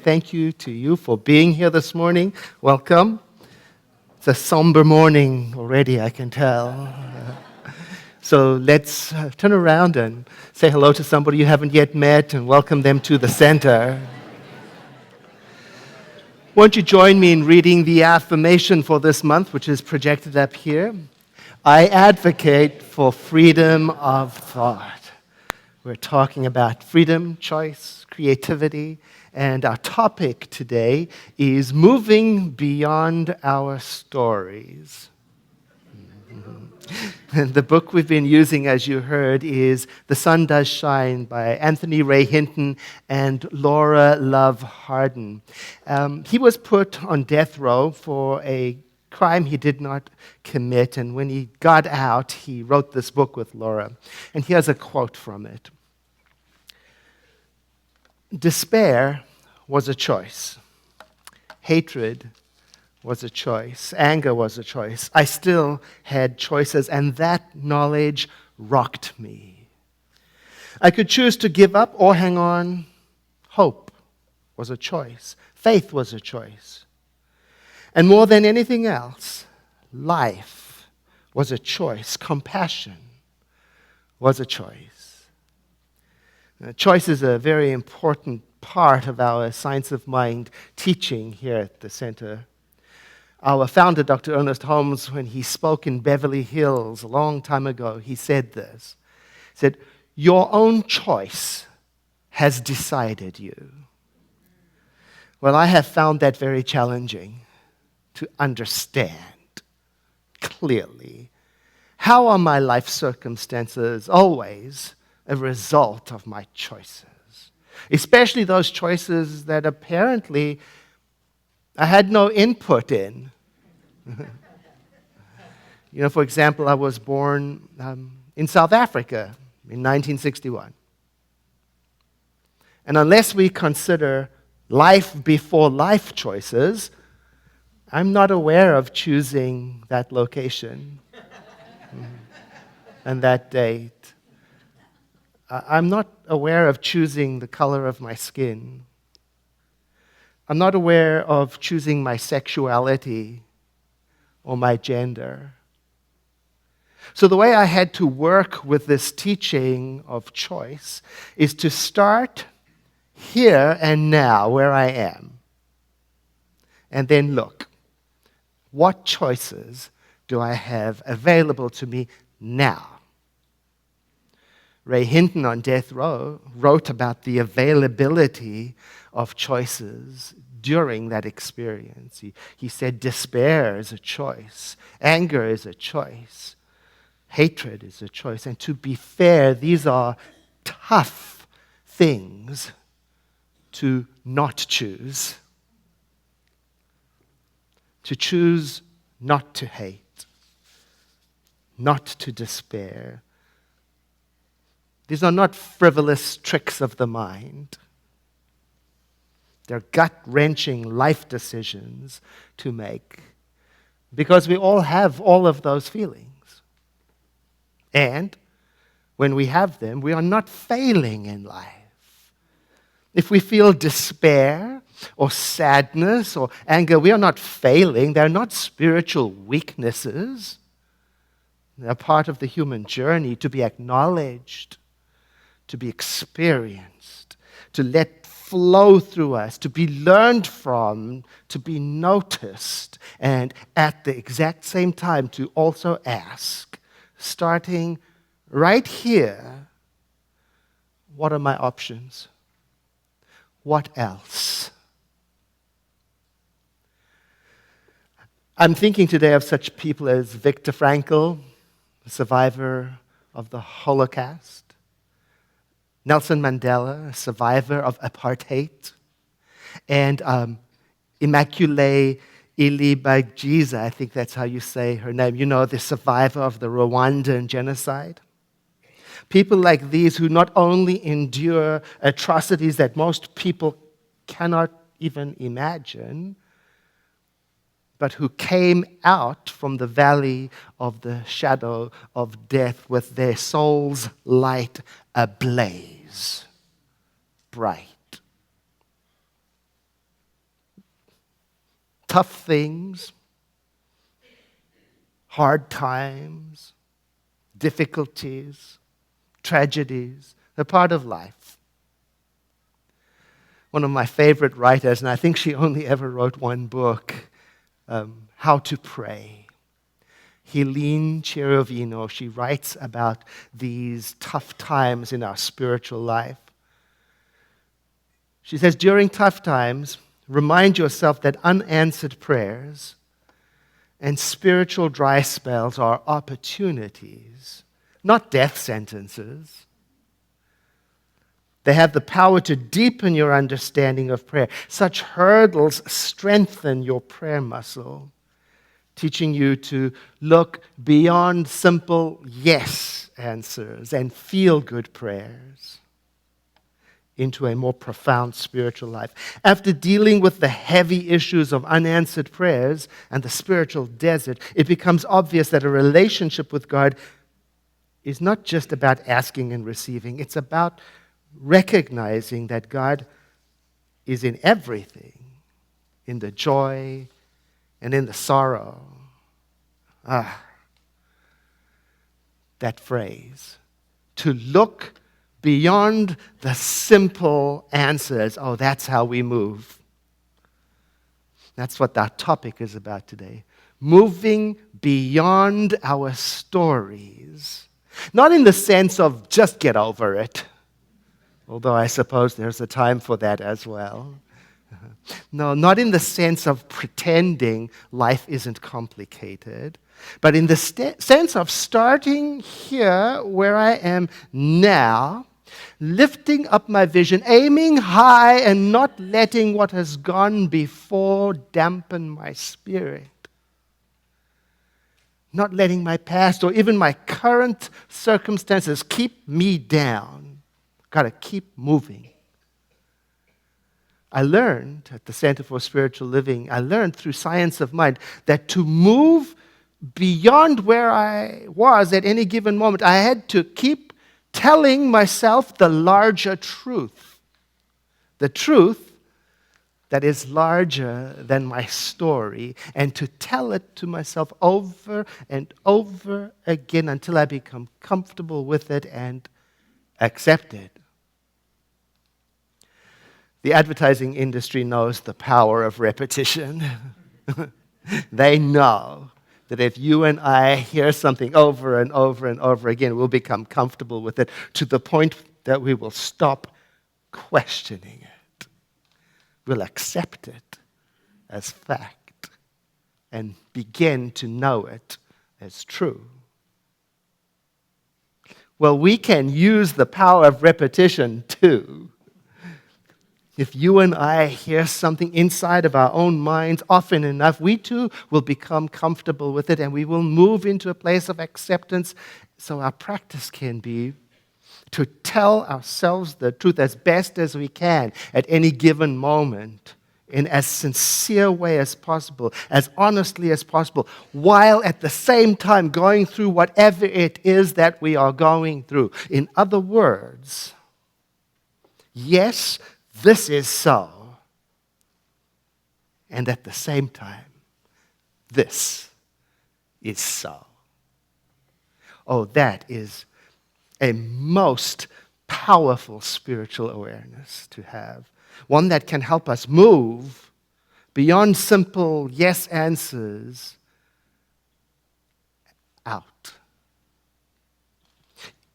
thank you to you for being here this morning. Welcome. It's a somber morning already, I can tell. So let's turn around and say hello to somebody you haven't yet met and welcome them to the center. Won't you join me in reading the affirmation for this month, which is projected up here? I advocate for freedom of thought. We're talking about freedom, choice, creativity, and our topic today is moving beyond our stories. And the book we've been using, as you heard, is The Sun Does Shine by Anthony Ray Hinton and Laura Love Harden. He was put on death row for a crime he did not commit, and when he got out, he wrote this book with Laura. And here's a quote from it. Despair was a choice. Hatred was a choice. Anger was a choice. I still had choices, and that knowledge rocked me. I could choose to give up or hang on. Hope was a choice. Faith was a choice. And more than anything else, life was a choice. Compassion was a choice. Choice is a very important part of our Science of Mind teaching here at the center. Our founder, Dr. Ernest Holmes, when he spoke in Beverly Hills a long time ago, he said this. He said, "Your own choice has decided you." Well, I have found that very challenging to understand clearly. How are my life circumstances always a result of my choices? Especially those choices that apparently I had no input in. For example, I was born in South Africa in 1961. And unless we consider life before life choices, I'm not aware of choosing that location and that date. I'm not aware of choosing the color of my skin. I'm not aware of choosing my sexuality or my gender. So the way I had to work with this teaching of choice is to start here and now, where I am, and then look. What choices do I have available to me now? Ray Hinton on death row wrote about the availability of choices during that experience. He said despair is a choice, anger is a choice, hatred is a choice. And to be fair, these are tough things to not choose. To choose not to hate, not to despair. These are not frivolous tricks of the mind. They're gut-wrenching life decisions to make because we all have all of those feelings. And when we have them, we are not failing in life. If we feel despair or sadness or anger, we are not failing. They're not spiritual weaknesses. They're part of the human journey to be acknowledged, to be experienced, to let flow through us, to be learned from, to be noticed, and at the exact same time to also ask, starting right here, what are my options? What else? I'm thinking today of such people as Viktor Frankl, a survivor of the Holocaust, Nelson Mandela, a survivor of apartheid, and Immaculée Ilibagiza, I think that's how you say her name, the survivor of the Rwandan genocide. People like these who not only endure atrocities that most people cannot even imagine, but who came out from the valley of the shadow of death with their soul's light ablaze, bright. tough things, hard times, difficulties, tragedies. They're part of life. One of my favorite writers, and I think she only ever wrote one book, How to Pray. Helene Cherovino, she writes about these tough times in our spiritual life. She says, during tough times, remind yourself that unanswered prayers and spiritual dry spells are opportunities, not death sentences. They have the power to deepen your understanding of prayer. Such hurdles strengthen your prayer muscle, teaching you to look beyond simple yes answers and feel-good prayers into a more profound spiritual life. After dealing with the heavy issues of unanswered prayers and the spiritual desert, it becomes obvious that a relationship with God is not just about asking and receiving. It's about recognizing that God is in everything, in the joy and in the sorrow. That phrase, to look beyond the simple answers. Oh, that's how we move. That's what our topic is about today. Moving beyond our stories. Not in the sense of just get over it, although I suppose there's a time for that as well. No, not in the sense of pretending life isn't complicated, but in the sense of starting here where I am now, lifting up my vision, aiming high and not letting what has gone before dampen my spirit. Not letting my past or even my current circumstances keep me down. Got to keep moving. I learned at the Center for Spiritual Living, I learned through Science of Mind that to move beyond where I was at any given moment, I had to keep telling myself the larger truth. The truth that is larger than my story, and to tell it to myself over and over again until I become comfortable with it and accept it. The advertising industry knows the power of repetition. They know that if you and I hear something over and over and over again, we'll become comfortable with it to the point that we will stop questioning it. We'll accept it as fact and begin to know it as true. Well, we can use the power of repetition too. If you and I hear something inside of our own minds often enough, we too will become comfortable with it and we will move into a place of acceptance. So our practice can be to tell ourselves the truth as best as we can at any given moment in as sincere way as possible, as honestly as possible, while at the same time going through whatever it is that we are going through. In other words, yes, this is so. And at the same time, this is so. Oh, that is a most powerful spiritual awareness to have. One that can help us move beyond simple yes answers out.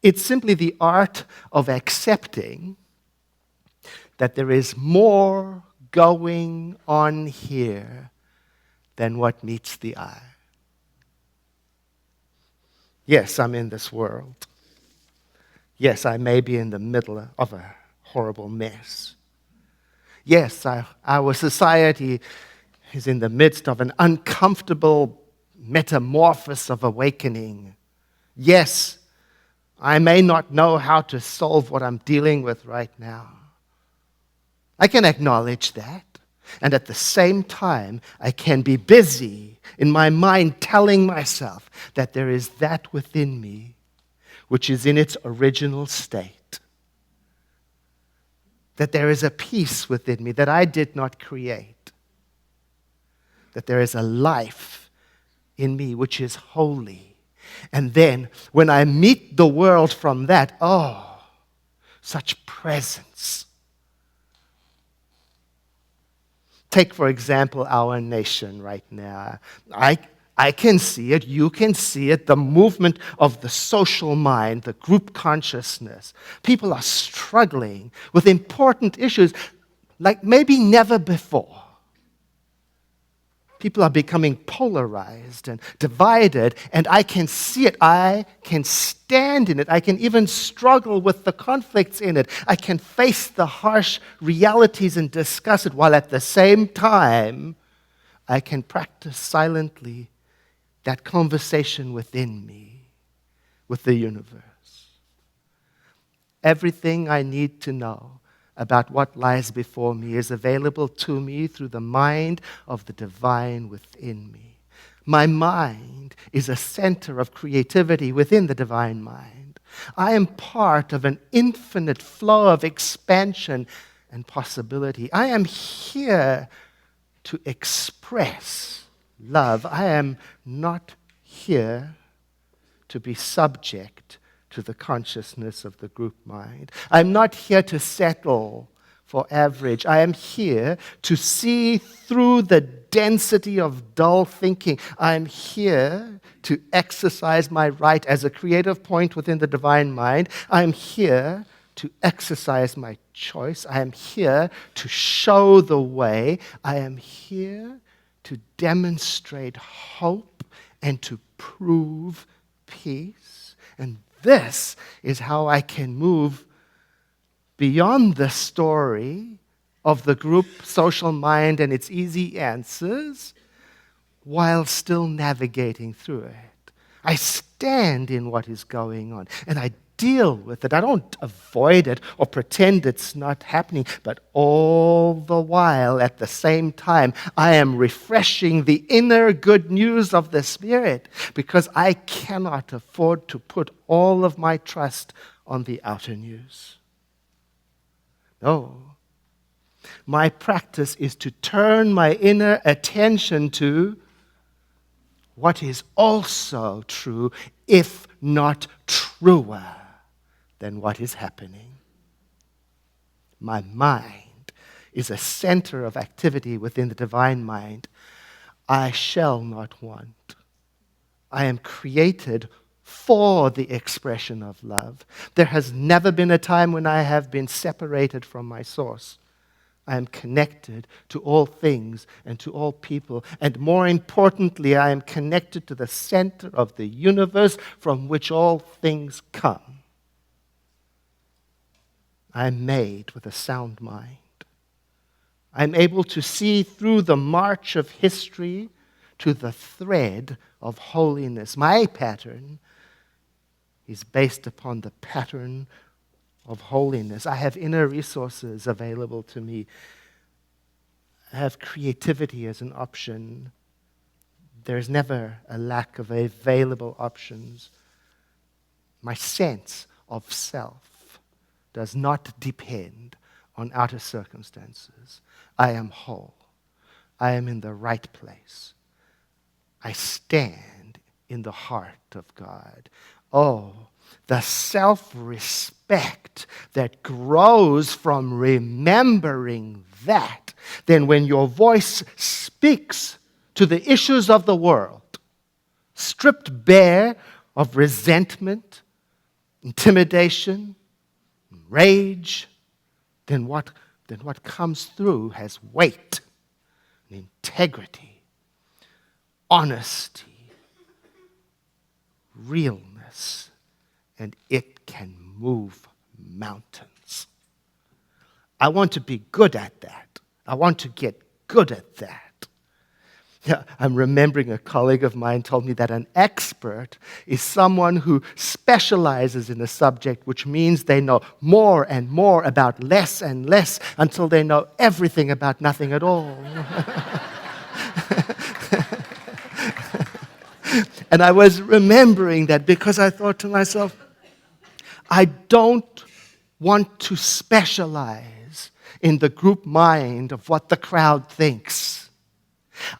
It's simply the art of accepting that there is more going on here than what meets the eye. Yes, I'm in this world. Yes, I may be in the middle of a horrible mess. Yes, our society is in the midst of an uncomfortable metamorphosis of awakening. Yes, I may not know how to solve what I'm dealing with right now. I can acknowledge that. And at the same time, I can be busy in my mind telling myself that there is that within me which is in its original state. That there is a peace within me that I did not create. that there is a life in me which is holy. And then when I meet the world from that, oh, such presence. Take, for example, our nation right now. I can see it, you can see it, the movement of the social mind, the group consciousness. People are struggling with important issues like maybe never before. People are becoming polarized and divided, and I can see it. I can stand in it. I can even struggle with the conflicts in it. I can face the harsh realities and discuss it, while at the same time, I can practice silently that conversation within me, with the universe. Everything I need to know about what lies before me is available to me through the mind of the divine within me. My mind is a center of creativity within the divine mind. I am part of an infinite flow of expansion and possibility. I am here to express love. I am not here to be subject to the consciousness of the group mind. I'm not here to settle for average. I am here to see through the density of dull thinking. I'm here to exercise my right as a creative point within the divine mind. I'm here to exercise my choice. I am here to show the way. I am here to demonstrate hope and to prove peace. And this is how I can move beyond the story of the group social mind and its easy answers while still navigating through it. I stand in what is going on and I deal with it. I don't avoid it or pretend it's not happening, but all the while, at the same time, I am refreshing the inner good news of the Spirit, because I cannot afford to put all of my trust on the outer news. No. My practice is to turn my inner attention to what is also true, if not truer than what is happening. My mind is a center of activity within the divine mind. I shall not want. I am created for the expression of love. There has never been a time when I have been separated from my source. I am connected to all things and to all people. And more importantly, I am connected to the center of the universe from which all things come. I am made with a sound mind. I am able to see through the march of history to the thread of holiness. My pattern is based upon the pattern of holiness. I have inner resources available to me. I have creativity as an option. There's never a lack of available options. My sense of self does not depend on outer circumstances. I am whole. I am in the right place. I stand in the heart of God. Oh, the self-respect that grows from remembering that. Then when your voice speaks to the issues of the world, stripped bare of resentment, intimidation, rage, then what comes through has weight and integrity, honesty, realness, and it can move mountains. I want to be good at that. I want to get good at that. Yeah, I'm remembering a colleague of mine told me that an expert is someone who specializes in a subject, which means they know more and more about less and less until they know everything about nothing at all. And I was remembering that because I thought to myself, I don't want to specialize in the group mind of what the crowd thinks.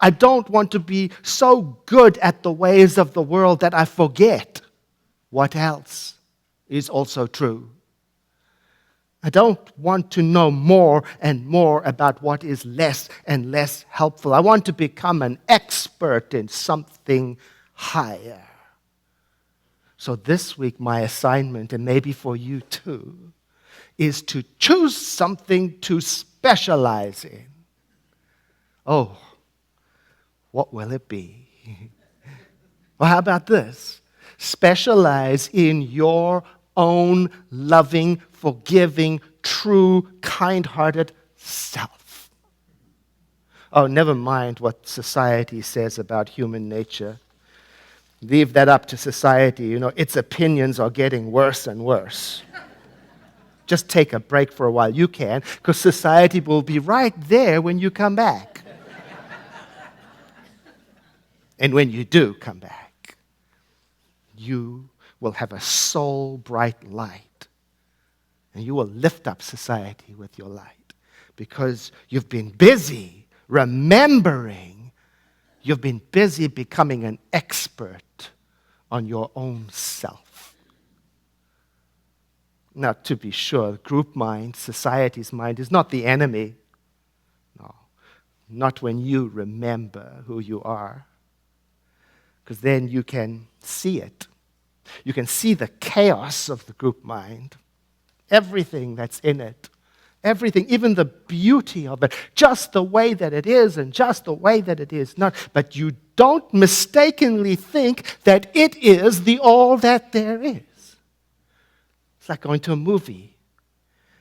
I don't want to be so good at the ways of the world that I forget what else is also true. I don't want to know more and more about what is less and less helpful. I want to become an expert in something higher. So this week, my assignment, and maybe for you too, is to choose something to specialize in. Oh, what will it be? Well, how about this? Specialize in your own loving, forgiving, true, kind-hearted self. Oh, never mind what society says about human nature. Leave that up to society. You know, its opinions are getting worse and worse. Just take a break for a while. You can, because society will be right there when you come back. And when you do come back, you will have a soul-bright light. And you will lift up society with your light. Because you've been busy remembering. You've been busy becoming an expert on your own self. Now, to be sure, group mind, society's mind, is not the enemy. No, not when you remember who you are. Because then you can see it. You can see the chaos of the group mind, everything that's in it. Everything, even the beauty of it, just the way that it is and just the way that it is not. But you don't mistakenly think that it is the all that there is. It's like going to a movie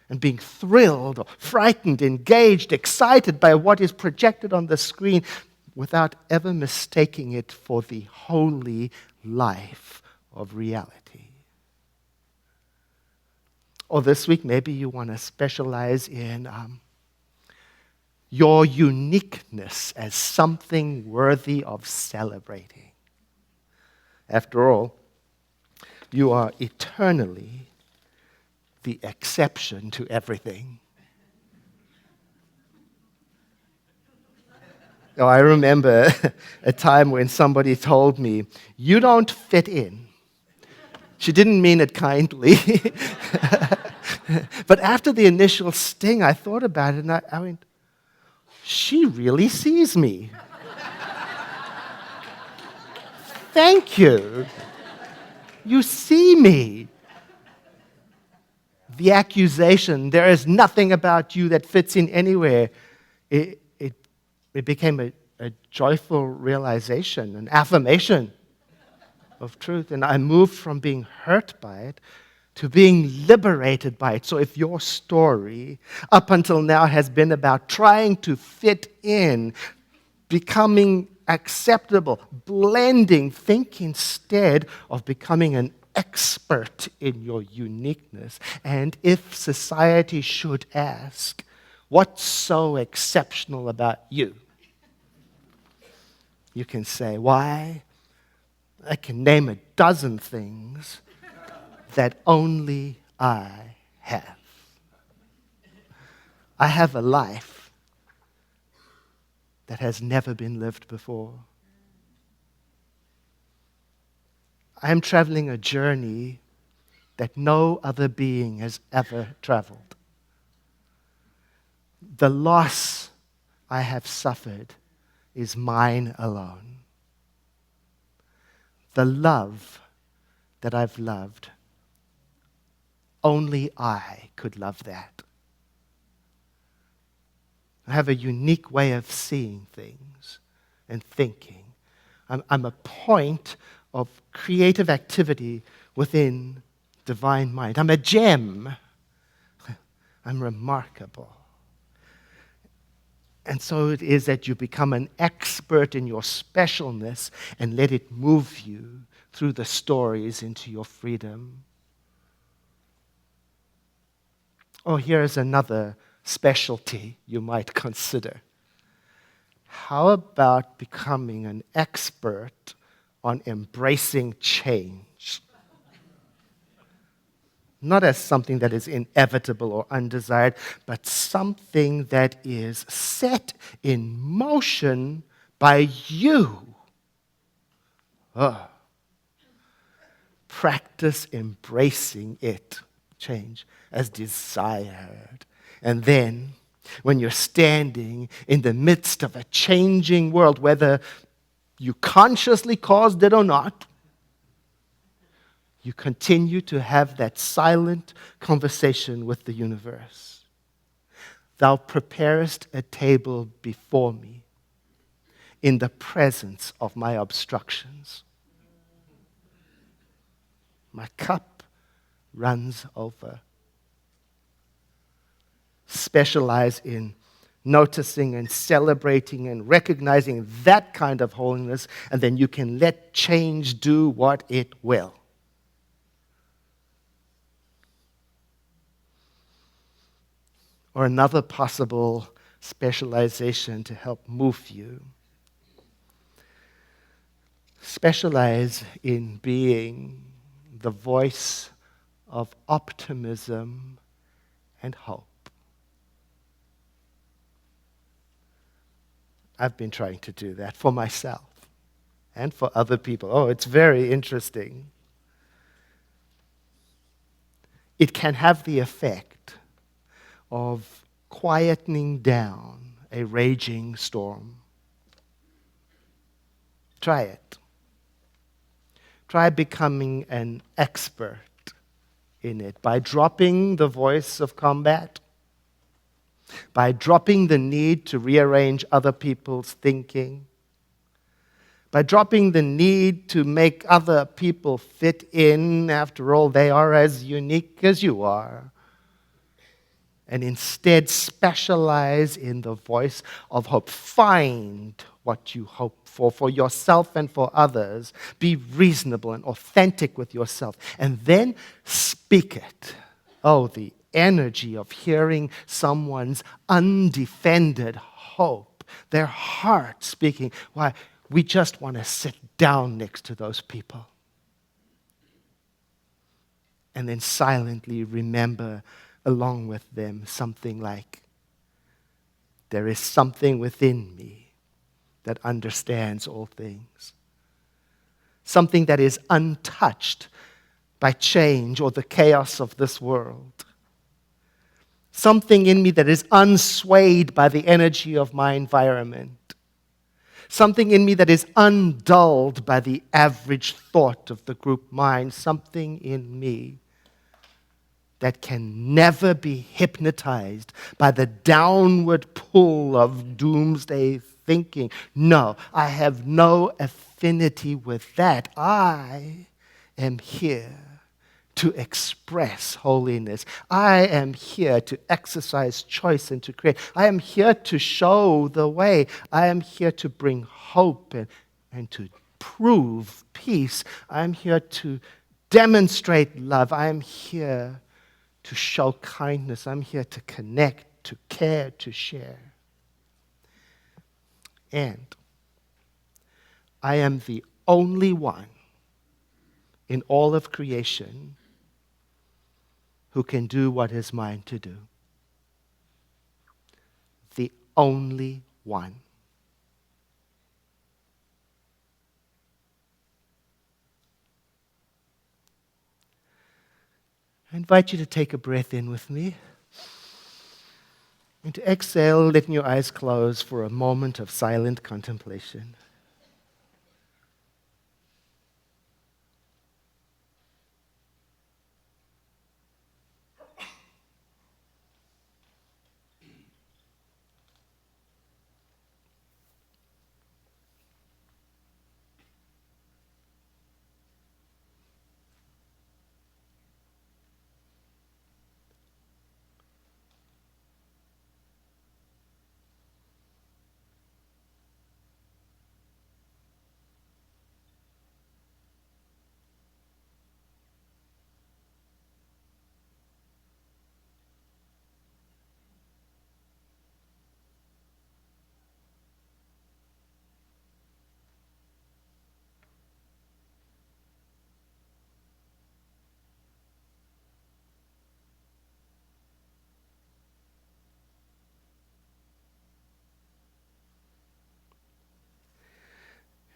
and being thrilled or frightened, engaged, excited by what is projected on the screen without ever mistaking it for the holy life of reality. Or this week, maybe you want to specialize in your uniqueness as something worthy of celebrating. After all, you are eternally the exception to everything. Oh, I remember a time when somebody told me, "You don't fit in." She didn't mean it kindly. But after the initial sting, I thought about it, and I went, she really sees me. Thank you. You see me. The accusation, there is nothing about you that fits in anywhere, it became a joyful realization, an affirmation of truth. And I moved from being hurt by it to being liberated by it. So if your story up until now has been about trying to fit in, becoming acceptable, blending, think instead of becoming an expert in your uniqueness. And if society should ask, what's so exceptional about you? You can say, why? I can name a dozen things that only I have. I have a life that has never been lived before. I am traveling a journey that no other being has ever traveled. The loss I have suffered is mine alone. The love that I've loved, only I could love that. I have a unique way of seeing things and thinking. I'm a point of creative activity within divine mind. I'm a gem. I'm remarkable. And so it is that you become an expert in your specialness and let it move you through the stories into your freedom. Oh, here's another specialty you might consider. How about becoming an expert on embracing change? Not as something that is inevitable or undesired, but something that is set in motion by you. Oh. Practice embracing it, change, as desired. And then, when you're standing in the midst of a changing world, whether you consciously caused it or not, you continue to have that silent conversation with the universe. Thou preparest a table before me in the presence of my obstructions. My cup runs over. Specialize in noticing and celebrating and recognizing that kind of holiness, and then you can let change do what it will. Or another possible specialization to help move you. Specialize in being the voice of optimism and hope. I've been trying to do that for myself and for other people. Oh, it's very interesting. It can have the effect of quietening down a raging storm. Try it. Try becoming an expert in it by dropping the voice of combat, by dropping the need to rearrange other people's thinking, by dropping the need to make other people fit in. After all, they are as unique as you are. And instead specialize in the voice of hope. Find what you hope for yourself and for others. Be reasonable and authentic with yourself. And then speak it. Oh, the energy of hearing someone's undefended hope, their heart speaking. Why, we just want to sit down next to those people. And then silently remember along with them something like, there is something within me that understands all things. Something that is untouched by change or the chaos of this world. Something in me that is unswayed by the energy of my environment. Something in me that is undulled by the average thought of the group mind. Something in me that can never be hypnotized by the downward pull of doomsday thinking. No, I have no affinity with that. I am here to express holiness. I am here to exercise choice and to create. I am here to show the way. I am here to bring hope and to prove peace. I am here to demonstrate love. I am here to show kindness. I'm here to connect, to care, to share. And I am the only one in all of creation who can do what is mine to do. The only one. I invite you to take a breath in with me. And to exhale, letting your eyes close for a moment of silent contemplation.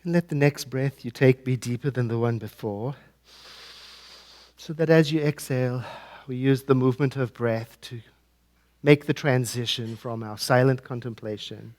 And let the next breath you take be deeper than the one before, so that as you exhale, we use the movement of breath to make the transition from our silent contemplation